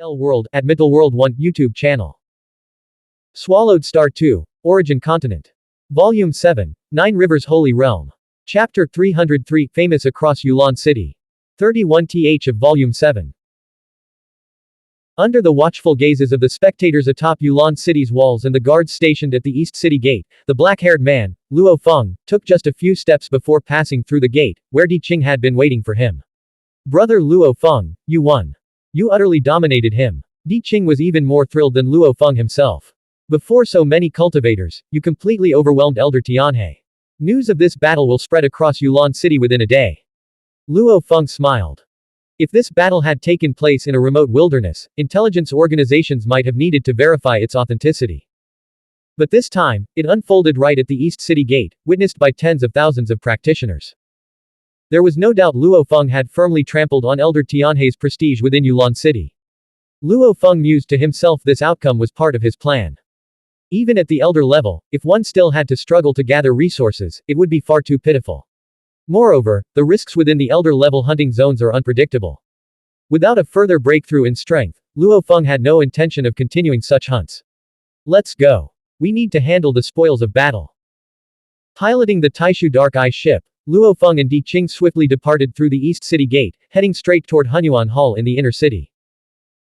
L World at Middle World 1 YouTube channel. Swallowed Star 2, Origin Continent. Volume 7, Nine Rivers Holy Realm. Chapter 303, Famous Across Yulan City. 31th of Volume 7. Under the watchful gazes of the spectators atop Yulan City's walls and the guards stationed at the East City Gate, the black-haired man, Luo Feng, took just a few steps before passing through the gate, where Di Qing had been waiting for him. Brother Luo Feng, you won. You utterly dominated him. Di Qing was even more thrilled than Luo Feng himself. Before so many cultivators, you completely overwhelmed Elder Tianhe. News of this battle will spread across Yulan City within a day. Luo Feng smiled. If this battle had taken place in a remote wilderness, intelligence organizations might have needed to verify its authenticity. But this time, it unfolded right at the East City Gate, witnessed by tens of thousands of practitioners. There was no doubt Luo Feng had firmly trampled on Elder Tianhe's prestige within Yulan City. Luo Feng mused to himself this outcome was part of his plan. Even at the elder level, if one still had to struggle to gather resources, it would be far too pitiful. Moreover, the risks within the elder level hunting zones are unpredictable. Without a further breakthrough in strength, Luo Feng had no intention of continuing such hunts. Let's go. We need to handle the spoils of battle. Piloting the Taishu Dark Eye ship, Luo Feng and Di Qing swiftly departed through the East City Gate, heading straight toward Hunyuan Hall in the inner city.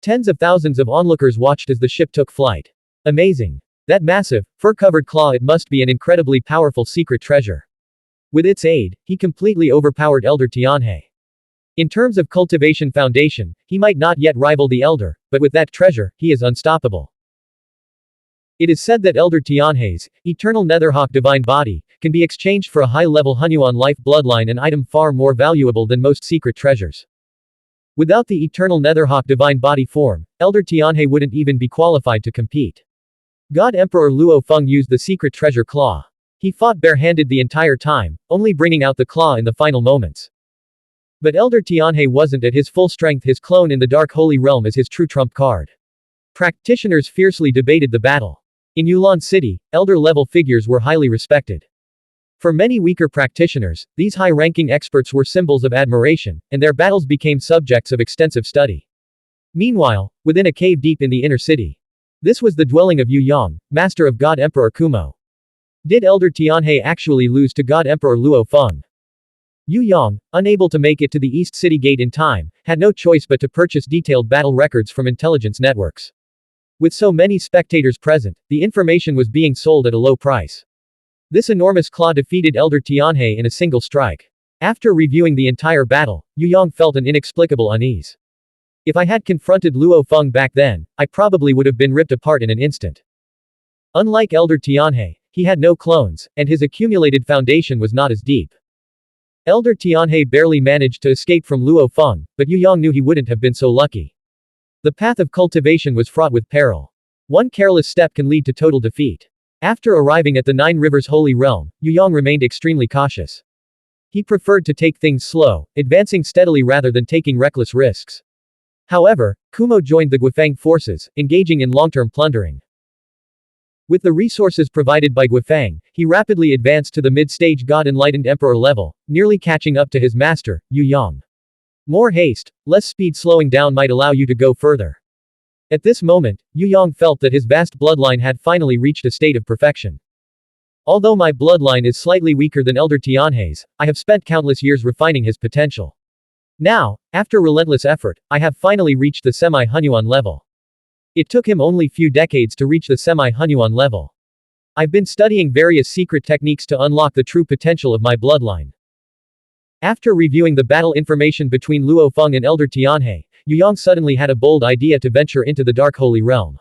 Tens of thousands of onlookers watched as the ship took flight. Amazing. That massive, fur-covered claw, it must be an incredibly powerful secret treasure. With its aid, he completely overpowered Elder Tianhe. In terms of cultivation foundation, he might not yet rival the Elder, but with that treasure, he is unstoppable. It is said that Elder Tianhe's eternal Netherhawk divine body can be exchanged for a high-level Hunyuan life bloodline, an item far more valuable than most secret treasures. Without the eternal Netherhawk divine body form, Elder Tianhe wouldn't even be qualified to compete. God Emperor Luo Feng used the secret treasure claw. He fought barehanded the entire time, only bringing out the claw in the final moments. But Elder Tianhe wasn't at his full strength. His clone in the Dark Holy Realm is his true trump card. Practitioners fiercely debated the battle. In Yulan City, elder-level figures were highly respected. For many weaker practitioners, these high-ranking experts were symbols of admiration, and their battles became subjects of extensive study. Meanwhile, within a cave deep in the inner city. This was the dwelling of Yong, master of God Emperor Kumo. Did Elder Tianhe actually lose to God Emperor Luo Feng? Yong, unable to make it to the East City Gate in time, had no choice but to purchase detailed battle records from intelligence networks. With so many spectators present, the information was being sold at a low price. This enormous claw defeated Elder Tianhe in a single strike. After reviewing the entire battle, Yong felt an inexplicable unease. If I had confronted Luo Feng back then, I probably would have been ripped apart in an instant. Unlike Elder Tianhe, he had no clones, and his accumulated foundation was not as deep. Elder Tianhe barely managed to escape from Luo Feng, but Yong knew he wouldn't have been so lucky. The path of cultivation was fraught with peril. One careless step can lead to total defeat. After arriving at the Nine Rivers Holy Realm, Yong remained extremely cautious. He preferred to take things slow, advancing steadily rather than taking reckless risks. However, Kumo joined the Guifeng forces, engaging in long-term plundering. With the resources provided by Guifeng, he rapidly advanced to the mid-stage God-enlightened Emperor level, nearly catching up to his master, Yong. More haste, less speed. Slowing down might allow you to go further. At this moment, Yong felt that his vast bloodline had finally reached a state of perfection. Although my bloodline is slightly weaker than Elder Tianhe's, I have spent countless years refining his potential. Now, after relentless effort, I have finally reached the semi-Hunyuan level. It took him only few decades to reach the semi-Hunyuan level. I've been studying various secret techniques to unlock the true potential of my bloodline. After reviewing the battle information between Luo Feng and Elder Tianhe, Yong suddenly had a bold idea to venture into the Dark Holy Realm.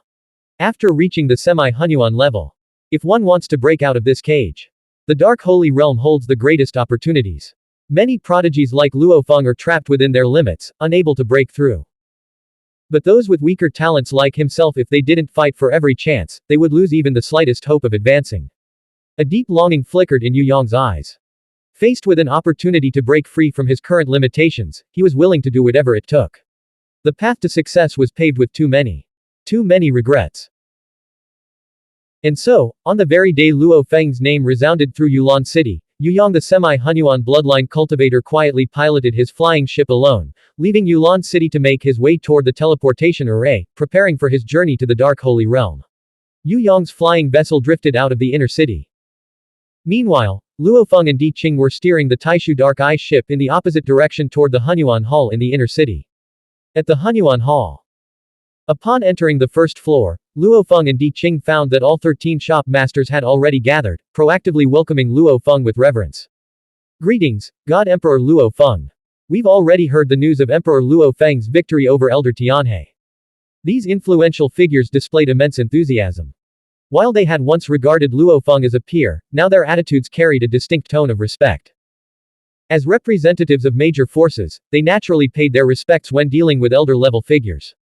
After reaching the semi-Hunyuan level, if one wants to break out of this cage, the Dark Holy Realm holds the greatest opportunities. Many prodigies like Luo Feng are trapped within their limits, unable to break through. But those with weaker talents like himself, if they didn't fight for every chance, they would lose even the slightest hope of advancing. A deep longing flickered in Yong's eyes. Faced with an opportunity to break free from his current limitations, he was willing to do whatever it took. The path to success was paved with too many regrets. And so, on the very day Luo Feng's name resounded through Yulan City, Yong, the semi-Hunyuan bloodline cultivator, quietly piloted his flying ship alone, leaving Yulan City to make his way toward the teleportation array, preparing for his journey to the Dark Holy Realm. Yong's flying vessel drifted out of the inner city. Meanwhile, Luo Feng and Di Qing were steering the Taishu Dark Eye ship in the opposite direction toward the Hunyuan Hall in the inner city. At the Hunyuan Hall, upon entering the first floor, Luo Feng and Di Qing found that all 13 shop masters had already gathered, proactively welcoming Luo Feng with reverence. Greetings, God Emperor Luo Feng. We've already heard the news of Emperor Luo Feng's victory over Elder Tianhe. These influential figures displayed immense enthusiasm. While they had once regarded Luo Feng as a peer, now their attitudes carried a distinct tone of respect. As representatives of major forces, they naturally paid their respects when dealing with elder-level figures.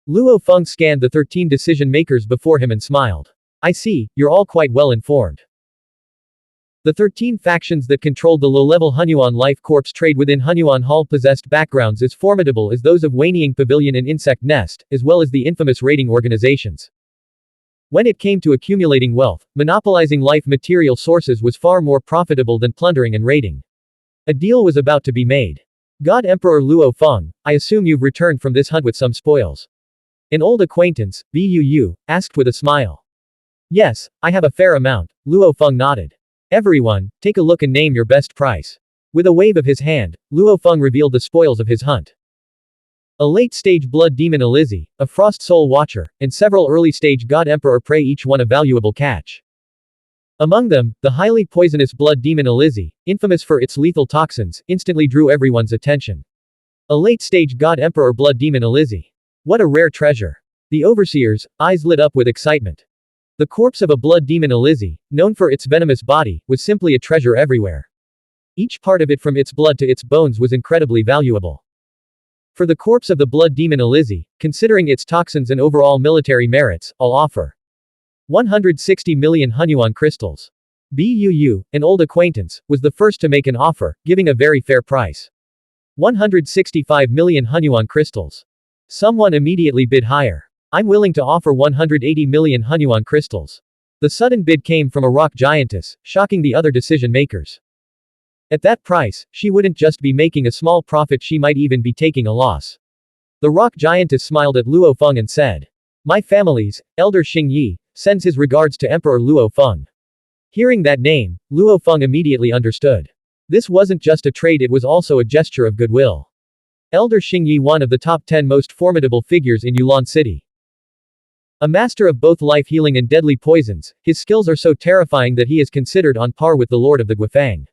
Luo Feng scanned the 13 decision-makers before him and smiled. I see, you're all quite well informed. The 13 factions that controlled the low-level Hunyuan Life Corps trade within Hunyuan Hall possessed backgrounds as formidable as those of Wanying Pavilion and Insect Nest, as well as the infamous raiding organizations. When it came to accumulating wealth, monopolizing life material sources was far more profitable than plundering and raiding. A deal was about to be made. God Emperor Luo Feng, I assume you've returned from this hunt with some spoils. An old acquaintance, Bu, asked with a smile. Yes, I have a fair amount, Luo Feng nodded. Everyone, take a look and name your best price. With a wave of his hand, Luo Feng revealed the spoils of his hunt. A late-stage blood demon Alizzi, a frost soul watcher, and several early-stage god emperor prey, each one a valuable catch. Among them, the highly poisonous blood demon Alizzi, infamous for its lethal toxins, instantly drew everyone's attention. A late-stage god emperor blood demon Alizzi. What a rare treasure. The overseers' eyes lit up with excitement. The corpse of a blood demon Alizzi, known for its venomous body, was simply a treasure everywhere. Each part of it from its blood to its bones was incredibly valuable. For the corpse of the blood demon Alizzi, considering its toxins and overall military merits, I'll offer 160 million Hunyuan crystals. Bu, an old acquaintance, was the first to make an offer, giving a very fair price. 165 million Hunyuan crystals. Someone immediately bid higher. I'm willing to offer 180 million Hunyuan crystals. The sudden bid came from a rock giantess, shocking the other decision makers. At that price, she wouldn't just be making a small profit, she might even be taking a loss. The rock giantess smiled at Luo Feng and said, My family's, Elder Xingyi, sends his regards to Emperor Luo Feng. Hearing that name, Luo Feng immediately understood. This wasn't just a trade, it was also a gesture of goodwill. Elder Xingyi, one of the top 10 most formidable figures in Yulan City. A master of both life-healing and deadly poisons, his skills are so terrifying that he is considered on par with the Lord of the Guifang.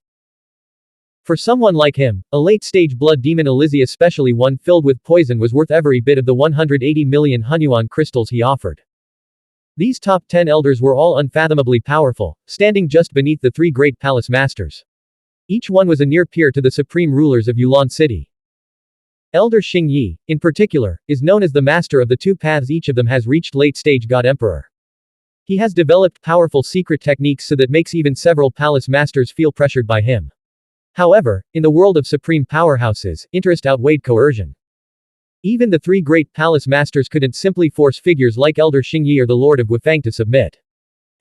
For someone like him, a late-stage blood demon Alizzi, especially one filled with poison, was worth every bit of the 180 million Hunyuan crystals he offered. These top 10 elders were all unfathomably powerful, standing just beneath the 3 great palace masters. Each one was a near peer to the supreme rulers of Yulan City. Elder Xingyi, in particular, is known as the master of the 2 paths. Each of them has reached late-stage god emperor. He has developed powerful secret techniques so that makes even several palace masters feel pressured by him. However, in the world of supreme powerhouses, interest outweighed coercion. Even the 3 great palace masters couldn't simply force figures like Elder Xingyi or the Lord of Guifang to submit.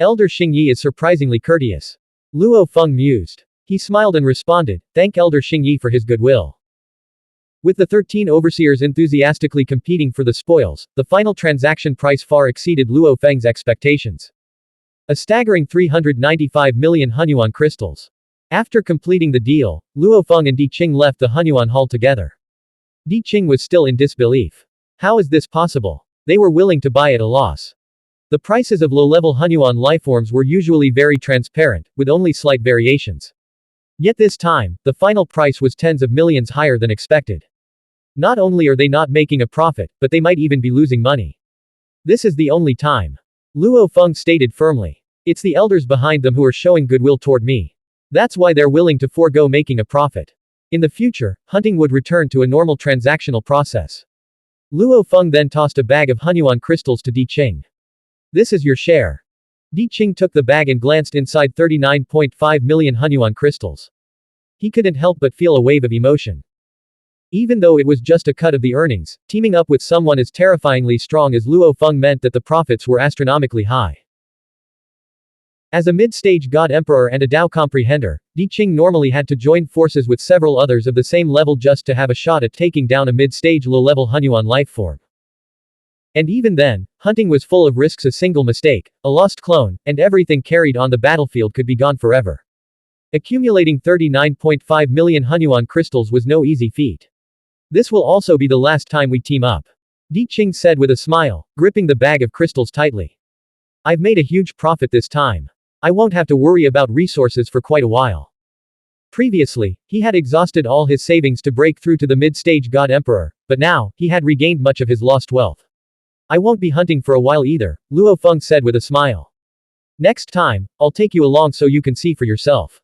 Elder Xingyi is surprisingly courteous. Luo Feng mused. He smiled and responded, thank Elder Xingyi for his goodwill. With the 13 overseers enthusiastically competing for the spoils, the final transaction price far exceeded Luo Feng's expectations. A staggering 395 million Hunyuan crystals. After completing the deal, Luo Feng and Di Qing left the Hunyuan Hall together. Di Qing was still in disbelief. How is this possible? They were willing to buy at a loss. The prices of low-level Hunyuan lifeforms were usually very transparent, with only slight variations. Yet this time, the final price was tens of millions higher than expected. Not only are they not making a profit, but they might even be losing money. This is the only time. Luo Feng stated firmly. It's the elders behind them who are showing goodwill toward me. That's why they're willing to forego making a profit. In the future, hunting would return to a normal transactional process. Luo Feng then tossed a bag of Hunyuan crystals to Di Qing. This is your share. Di Qing took the bag and glanced inside 39.5 million Hunyuan crystals. He couldn't help but feel a wave of emotion. Even though it was just a cut of the earnings, teaming up with someone as terrifyingly strong as Luo Feng meant that the profits were astronomically high. As a mid-stage god emperor and a Dao comprehender, Di Qing normally had to join forces with several others of the same level just to have a shot at taking down a mid-stage low-level Hunyuan lifeform. And even then, hunting was full of risks. A single mistake, a lost clone, and everything carried on the battlefield could be gone forever. Accumulating 39.5 million Hunyuan crystals was no easy feat. This will also be the last time we team up. Di Qing said with a smile, gripping the bag of crystals tightly. I've made a huge profit this time. I won't have to worry about resources for quite a while. Previously, he had exhausted all his savings to break through to the mid-stage god emperor, but now, he had regained much of his lost wealth. I won't be hunting for a while either, Luo Feng said with a smile. Next time, I'll take you along so you can see for yourself.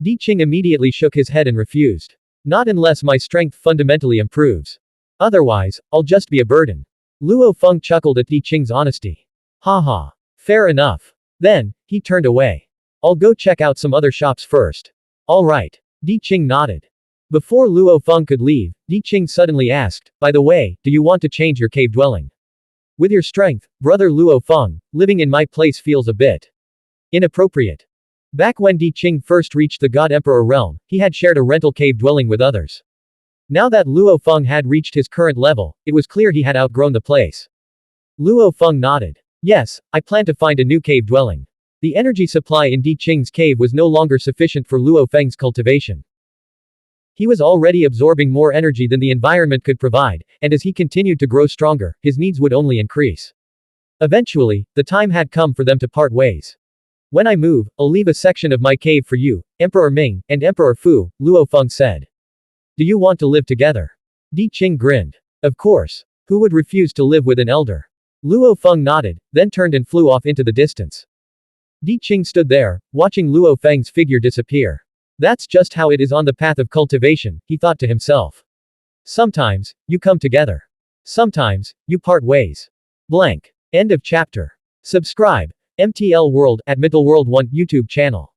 Di Qing immediately shook his head and refused. Not unless my strength fundamentally improves. Otherwise, I'll just be a burden. Luo Feng chuckled at Di Qing's honesty. Haha. Fair enough. Then, he turned away. I'll go check out some other shops first. Alright. Di Qing nodded. Before Luo Feng could leave, Di Qing suddenly asked, by the way, do you want to change your cave dwelling? With your strength, brother Luo Feng, living in my place feels a bit inappropriate. Back when Di Qing first reached the God Emperor realm, he had shared a rental cave dwelling with others. Now that Luo Feng had reached his current level, it was clear he had outgrown the place. Luo Feng nodded. Yes, I plan to find a new cave dwelling. The energy supply in Di Qing's cave was no longer sufficient for Luo Feng's cultivation. He was already absorbing more energy than the environment could provide, and as he continued to grow stronger, his needs would only increase. Eventually, the time had come for them to part ways. When I move, I'll leave a section of my cave for you, Emperor Ming, and Emperor Fu, Luo Feng said. Do you want to live together? Di Qing grinned. Of course. Who would refuse to live with an elder? Luo Feng nodded, then turned and flew off into the distance. Di Qing stood there, watching Luo Feng's figure disappear. That's just how it is on the path of cultivation, he thought to himself. Sometimes, you come together. Sometimes, you part ways. Blank. End of chapter. Subscribe. MTL World at Mittel World 1 YouTube channel.